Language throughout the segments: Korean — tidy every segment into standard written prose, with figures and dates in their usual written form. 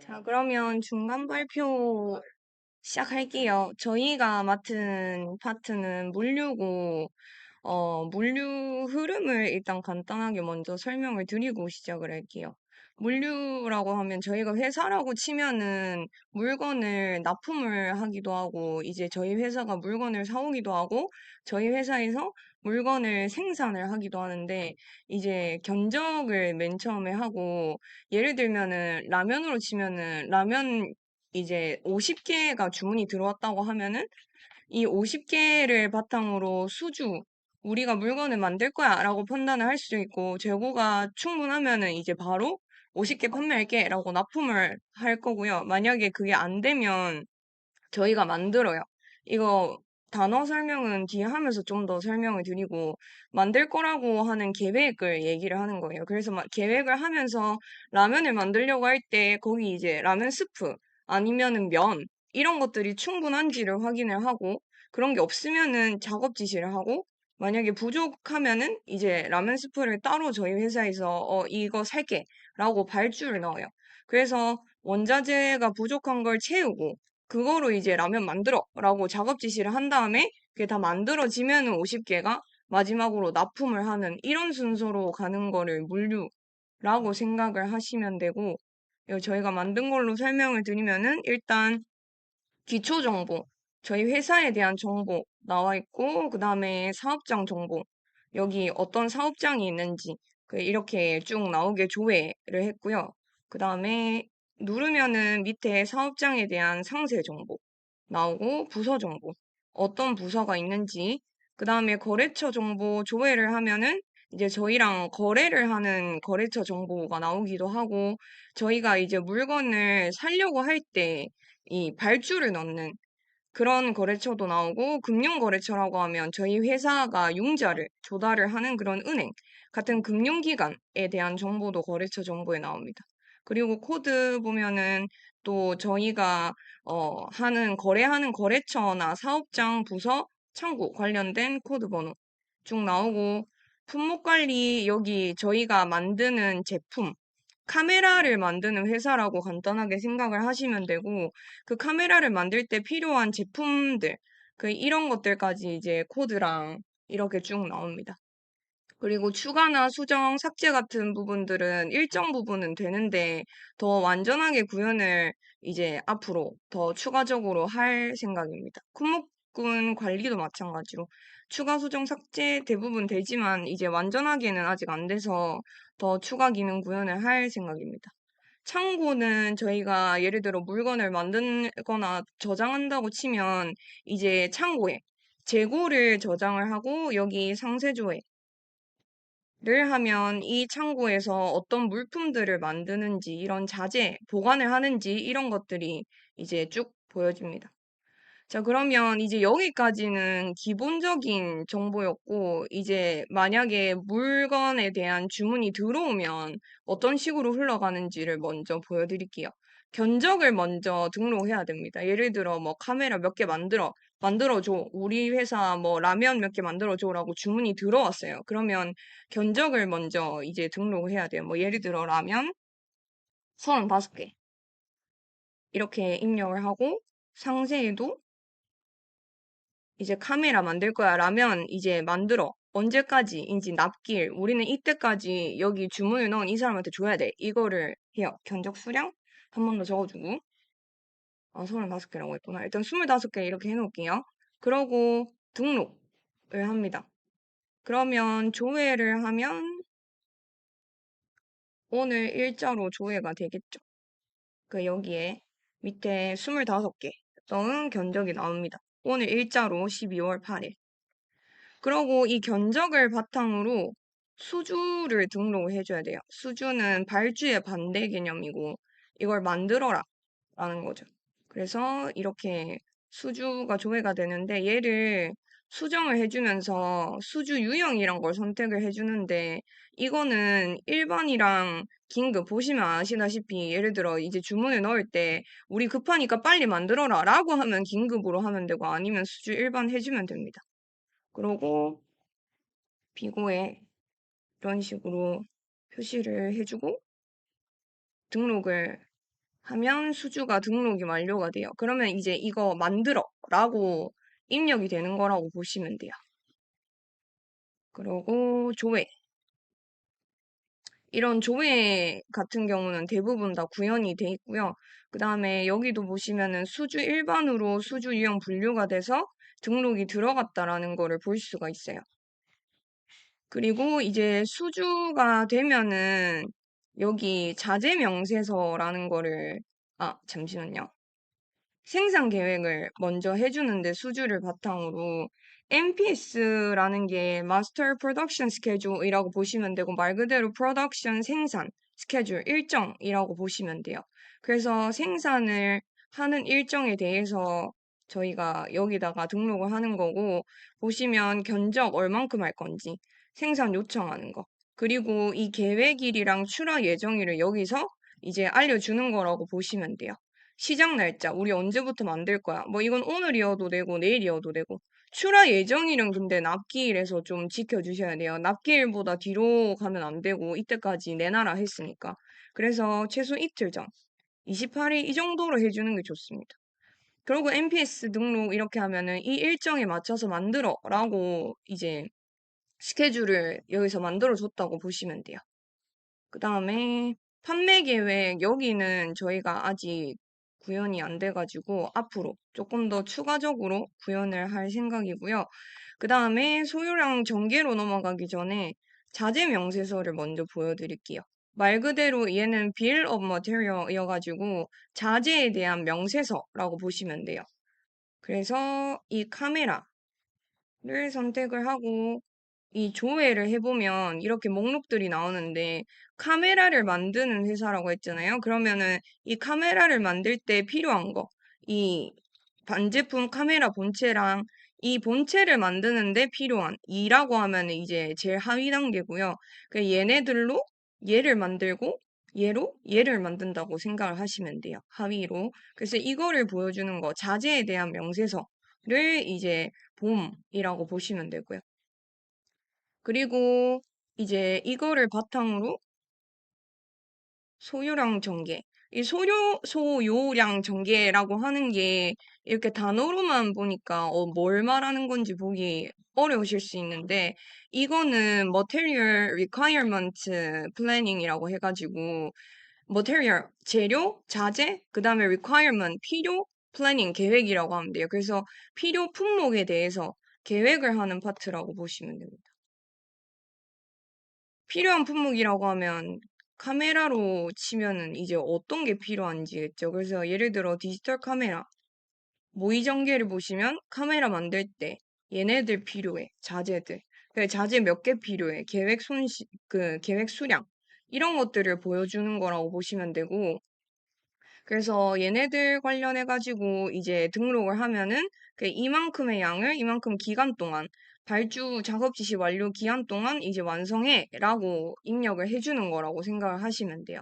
자, 그러면 중간 발표 시작할게요. 저희가 맡은 파트는 물류고, 물류 흐름을 일단 간단하게 먼저 설명을 드리고 시작을 할게요. 물류라고 하면 저희가 회사라고 치면은 물건을 납품을 하기도 하고, 이제 저희 회사가 물건을 사오기도 하고, 저희 회사에서 물건을 생산을 하기도 하는데, 이제 견적을 맨 처음에 하고, 예를 들면은 라면으로 치면은 라면 이제 50개가 주문이 들어왔다고 하면은 이 50개를 바탕으로 우리가 물건을 만들 거야 라고 판단을 할 수도 있고, 재고가 충분하면은 이제 바로 50개 판매할게 라고 납품을 할 거고요. 만약에 그게 안 되면 저희가 만들어요. 이거 단어 설명은 뒤에 하면서 좀 더 설명을 드리고, 만들 거라고 하는 계획을 얘기를 하는 거예요. 그래서 막 계획을 하면서 라면을 만들려고 할 때 거기 이제 라면 스프 아니면은 면 이런 것들이 충분한지를 확인을 하고, 그런 게 없으면은 작업 지시를 하고, 만약에 부족하면은 이제 라면 스프를 따로 저희 회사에서 이거 살게 라고 발주를 넣어요. 그래서 원자재가 부족한 걸 채우고, 그거로 이제 라면 만들어 라고 작업 지시를 한 다음에 그게 다 만들어지면은 50개가 마지막으로 납품을 하는 이런 순서로 가는 거를 물류라고 생각을 하시면 되고, 이거 저희가 만든 걸로 설명을 드리면은 일단 기초 정보, 저희 회사에 대한 정보 나와 있고, 그 다음에 사업장 정보, 여기 어떤 사업장이 있는지, 이렇게 쭉 나오게 조회를 했고요. 그 다음에 누르면은 밑에 사업장에 대한 상세 정보 나오고, 부서 정보, 어떤 부서가 있는지, 그 다음에 거래처 정보 조회를 하면은 이제 저희랑 거래를 하는 거래처 정보가 나오기도 하고, 저희가 이제 물건을 사려고 할때 이 발주를 넣는 그런 거래처도 나오고, 금융거래처라고 하면 저희 회사가 융자를 조달을 하는 그런 은행 같은 금융기관에 대한 정보도 거래처 정보에 나옵니다. 그리고 코드 보면은 또 저희가 거래하는 거래처나 사업장, 부서, 창구 관련된 코드 번호 쭉 나오고, 품목 관리 여기 저희가 만드는 제품 카메라를 만드는 회사라고 간단하게 생각을 하시면 되고, 그 카메라를 만들 때 필요한 제품들, 이런 것들까지 이제 코드랑 이렇게 쭉 나옵니다. 그리고 추가나 수정, 삭제 같은 부분들은 일정 부분은 되는데 더 완전하게 구현을 이제 앞으로 더 추가적으로 할 생각입니다. 품목군 관리도 마찬가지로 추가, 수정, 삭제 대부분 되지만 이제 완전하게는 아직 안 돼서 더 추가 기능 구현을 할 생각입니다. 창고는 저희가 예를 들어 물건을 만들거나 저장한다고 치면 이제 창고에 재고를 저장을 하고, 여기 상세조회 를 하면 이 창고에서 어떤 물품들을 만드는지, 이런 자재, 보관을 하는지, 이런 것들이 이제 쭉 보여집니다. 자, 그러면 이제 여기까지는 기본적인 정보였고, 이제 만약에 물건에 대한 주문이 들어오면 어떤 식으로 흘러가는지를 먼저 보여드릴게요. 견적을 먼저 등록해야 됩니다. 예를 들어 뭐 카메라 몇 개 만들어줘. 우리 회사 뭐 라면 몇 개 만들어줘라고 주문이 들어왔어요. 그러면 견적을 먼저 이제 등록을 해야 돼요. 뭐 예를 들어 라면 35개. 이렇게 입력을 하고, 상세에도 이제 카메라 만들 거야 라면 이제 만들어. 언제까지인지 납길. 우리는 이때까지 여기 주문을 넣은 이 사람한테 줘야 돼. 이거를 해요. 견적 수량 한 번 더 적어주고. 35개라고 했구나. 일단 25개 이렇게 해놓을게요. 그러고 등록을 합니다. 그러면 조회를 하면 오늘 일자로 조회가 되겠죠. 여기에 밑에 25개 넣은 견적이 나옵니다. 오늘 일자로 12월 8일. 그러고 이 견적을 바탕으로 수주를 등록을 해줘야 돼요. 수주는 발주의 반대 개념이고, 이걸 만들어라 라는 거죠. 그래서 이렇게 수주가 조회가 되는데, 얘를 수정을 해주면서 수주 유형이란 걸 선택을 해주는데, 이거는 일반이랑 긴급, 보시면 아시다시피 예를 들어 이제 주문을 넣을 때 우리 급하니까 빨리 만들어라 라고 하면 긴급으로 하면 되고, 아니면 수주 일반 해주면 됩니다. 그러고 비고에 이런 식으로 표시를 해주고, 등록을 하면 수주가 등록이 완료가 돼요. 그러면 이제 이거 만들어 라고 입력이 되는 거라고 보시면 돼요. 그리고 조회. 이런 조회 같은 경우는 대부분 다 구현이 돼 있고요. 그 다음에 여기도 보시면은 수주 일반으로 수주 유형 분류가 돼서 등록이 들어갔다라는 거를 볼 수가 있어요. 그리고 이제 수주가 되면은 여기 자재 명세서라는 거를, 잠시만요. 생산 계획을 먼저 해주는데 수주를 바탕으로 MPS라는 게 Master Production Schedule이라고 보시면 되고 말 그대로 프로덕션 생산 스케줄 일정이라고 보시면 돼요. 그래서 생산을 하는 일정에 대해서 저희가 여기다가 등록을 하는 거고 보시면 견적 얼만큼 할 건지 생산 요청하는 거 그리고 이 계획일이랑 출하 예정일을 여기서 이제 알려주는 거라고 보시면 돼요. 시작 날짜, 우리 언제부터 만들 거야? 뭐 이건 오늘이어도 되고 내일이어도 되고. 출하 예정일은 근데 납기일에서 좀 지켜주셔야 돼요. 납기일보다 뒤로 가면 안 되고 이때까지 내놔라 했으니까. 그래서 최소 이틀 전, 28일 이 정도로 해주는 게 좋습니다. 그리고 NPS 등록 이렇게 하면은 이 일정에 맞춰서 만들어 라고 이제 스케줄을 여기서 만들어 줬다고 보시면 돼요. 그 다음에 판매 계획 여기는 저희가 아직 구현이 안 돼가지고 앞으로 조금 더 추가적으로 구현을 할 생각이고요. 그 다음에 소유량 전개로 넘어가기 전에 자재 명세서를 먼저 보여드릴게요. 말 그대로 얘는 Bill of Material이어가지고 자재에 대한 명세서라고 보시면 돼요. 그래서 이 카메라를 선택을 하고 이 조회를 해보면 이렇게 목록들이 나오는데 카메라를 만드는 회사라고 했잖아요. 그러면은 이 카메라를 만들 때 필요한 거, 이 반제품 카메라 본체랑 이 본체를 만드는데 필요한 이라고 하면은 이제 제일 하위 단계고요. 그 얘네들로 얘를 만들고 얘로 얘를 만든다고 생각을 하시면 돼요. 하위로. 그래서 이거를 보여주는 거, 자재에 대한 명세서를 이제 봄이라고 보시면 되고요. 그리고 이제 이거를 바탕으로 소요량 전개. 이 소요량 전개라고 하는 게 이렇게 단어로만 보니까 뭘 말하는 건지 보기 어려우실 수 있는데 이거는 Material Requirement Planning이라고 해가지고 Material, 재료, 자재, 그 다음에 Requirement, 필요, Planning, 계획이라고 하면 돼요. 그래서 필요 품목에 대해서 계획을 하는 파트라고 보시면 됩니다. 필요한 품목이라고 하면 카메라로 치면은 이제 어떤 게 필요한지겠죠. 그래서 예를 들어 디지털 카메라, 모의 전개를 보시면 카메라 만들 때 얘네들 필요해. 자재들. 그 자재 몇 개 필요해. 계획 수량. 이런 것들을 보여주는 거라고 보시면 되고, 그래서 얘네들 관련해가지고 이제 등록을 하면은 그 이만큼의 양을 이만큼 기간 동안 발주 작업 지시 완료 기한 동안 이제 완성해 라고 입력을 해주는 거라고 생각을 하시면 돼요.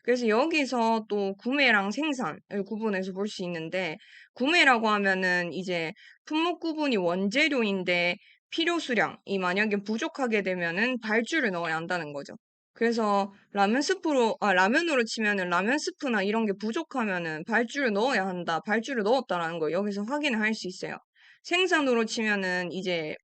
그래서 여기서 또 구매랑 생산을 구분해서 볼 수 있는데 구매라고 하면은 이제 품목 구분이 원재료인데 필요 수량이 만약에 부족하게 되면은 발주를 넣어야 한다는 거죠. 그래서 라면으로 치면은 라면 스프나 이런 게 부족하면은 발주를 넣어야 한다. 발주를 넣었다라는 거 여기서 확인을 할 수 있어요. 생산으로 치면은 이제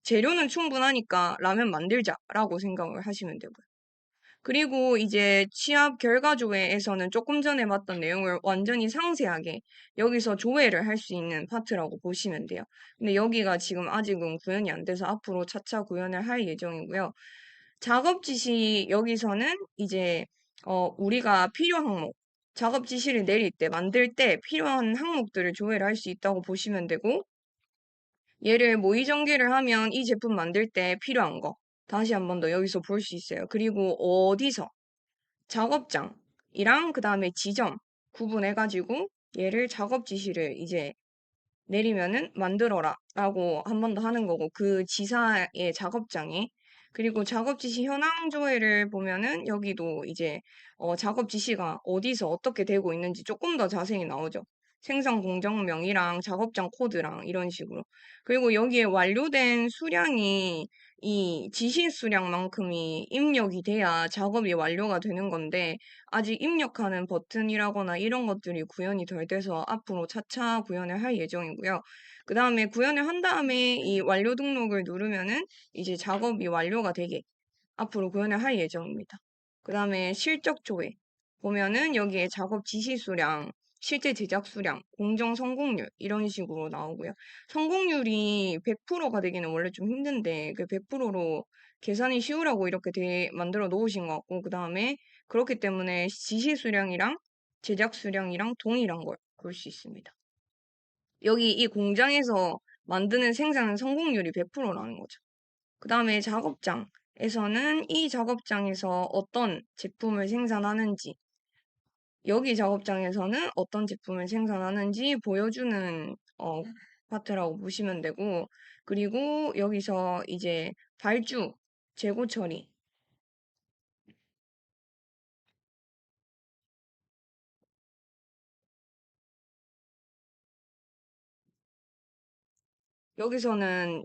재료는 충분하니까 라면 만들자라고 생각을 하시면 되고요. 그리고 이제 취합 결과 조회에서는 조금 전에 봤던 내용을 완전히 상세하게 여기서 조회를 할 수 있는 파트라고 보시면 돼요. 근데 여기가 지금 아직은 구현이 안 돼서 앞으로 차차 구현을 할 예정이고요. 작업 지시 여기서는 이제 우리가 필요 항목, 작업 지시를 내릴 때, 만들 때 필요한 항목들을 조회를 할 수 있다고 보시면 되고, 얘를 모의 전개를 하면 이 제품 만들 때 필요한 거 다시 한 번 더 여기서 볼 수 있어요. 그리고 어디서 작업장이랑 그 다음에 지점 구분해가지고 얘를 작업 지시를 이제 내리면은 만들어라 라고 한 번 더 하는 거고 그 지사의 작업장에 그리고 작업 지시 현황 조회를 보면은 여기도 이제 작업 지시가 어디서 어떻게 되고 있는지 조금 더 자세히 나오죠. 생산 공정명이랑 작업장 코드랑 이런 식으로. 그리고 여기에 완료된 수량이 이 지시 수량만큼이 입력이 돼야 작업이 완료가 되는 건데 아직 입력하는 버튼이라거나 이런 것들이 구현이 덜 돼서 앞으로 차차 구현을 할 예정이고요. 그 다음에 구현을 한 다음에 이 완료 등록을 누르면은 이제 작업이 완료가 되게 앞으로 구현을 할 예정입니다. 그 다음에 실적 조회. 보면은 여기에 작업 지시 수량, 실제 제작 수량, 공정 성공률 이런 식으로 나오고요. 성공률이 100%가 되기는 원래 좀 힘든데 그 100%로 계산이 쉬우라고 이렇게 만들어 놓으신 것 같고 그 다음에 그렇기 때문에 지시 수량이랑 제작 수량이랑 동일한 걸 볼 수 있습니다. 여기 이 공장에서 만드는 생산 성공률이 100%라는 거죠. 그 다음에 작업장에서는 이 작업장에서 어떤 제품을 생산하는지, 여기 작업장에서는 어떤 제품을 생산하는지 보여주는 파트라고 보시면 되고, 그리고 여기서 이제 발주, 재고 처리, 여기서는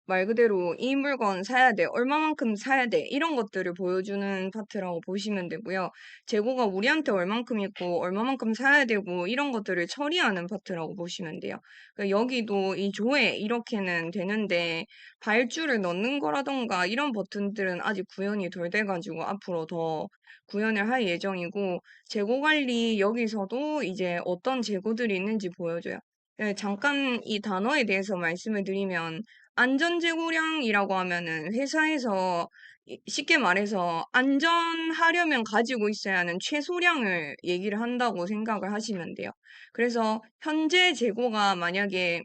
말 그대로 이 물건 사야 돼, 얼마만큼 사야 돼, 이런 것들을 보여주는 파트라고 보시면 되고요. 재고가 우리한테 얼만큼 있고, 얼마만큼 사야 되고, 이런 것들을 처리하는 파트라고 보시면 돼요. 그러니까 여기도 이 조회 이렇게는 되는데, 발주를 넣는 거라던가, 이런 버튼들은 아직 구현이 덜 돼가지고, 앞으로 더 구현을 할 예정이고, 재고 관리 여기서도 이제 어떤 재고들이 있는지 보여줘요. 네, 잠깐 이 단어에 대해서 말씀을 드리면, 안전재고량이라고 하면은 회사에서 쉽게 말해서 안전하려면 가지고 있어야 하는 최소량을 얘기를 한다고 생각을 하시면 돼요. 그래서 현재 재고가 만약에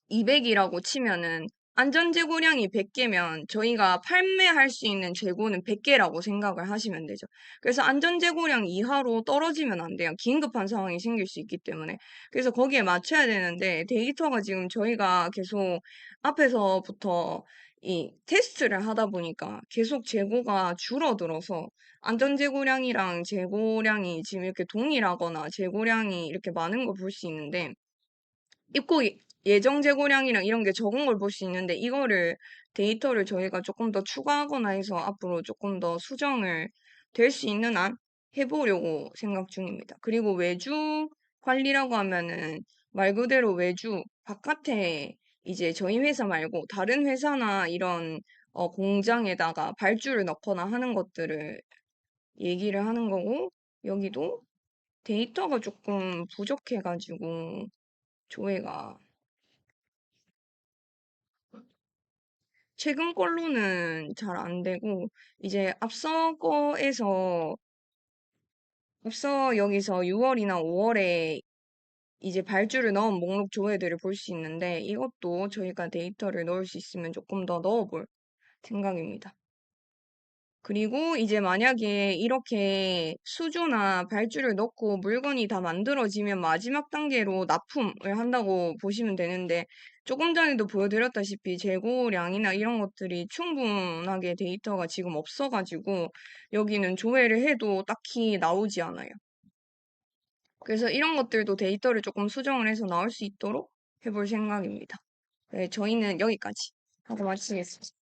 200이라고 치면은 안전재고량이 100개면 저희가 판매할 수 있는 재고는 100개라고 생각을 하시면 되죠. 그래서 안전재고량 이하로 떨어지면 안 돼요. 긴급한 상황이 생길 수 있기 때문에. 그래서 거기에 맞춰야 되는데 데이터가 지금 저희가 계속 앞에서부터 이 테스트를 하다 보니까 계속 재고가 줄어들어서 안전재고량이랑 재고량이 지금 이렇게 동일하거나 재고량이 이렇게 많은 걸 볼 수 있는데 입고 예정 재고량이랑 이런 게 적은 걸 볼 수 있는데 이거를 데이터를 저희가 조금 더 추가하거나 해서 앞으로 조금 더 수정을 될 수 있는 한 해보려고 생각 중입니다. 그리고 외주 관리라고 하면은 말 그대로 외주 바깥에 이제 저희 회사 말고 다른 회사나 이런 공장에다가 발주를 넣거나 하는 것들을 얘기를 하는 거고 여기도 데이터가 조금 부족해가지고 조회가 최근 걸로는 잘 안 되고, 이제 앞서 여기서 6월이나 5월에 이제 발주를 넣은 목록 조회들을 볼 수 있는데, 이것도 저희가 데이터를 넣을 수 있으면 조금 더 넣어볼 생각입니다. 그리고 이제 만약에 이렇게 수주나 발주를 넣고 물건이 다 만들어지면 마지막 단계로 납품을 한다고 보시면 되는데 조금 전에도 보여드렸다시피 재고량이나 이런 것들이 충분하게 데이터가 지금 없어가지고 여기는 조회를 해도 딱히 나오지 않아요. 그래서 이런 것들도 데이터를 조금 수정을 해서 나올 수 있도록 해볼 생각입니다. 네, 저희는 여기까지 하고 마치겠습니다.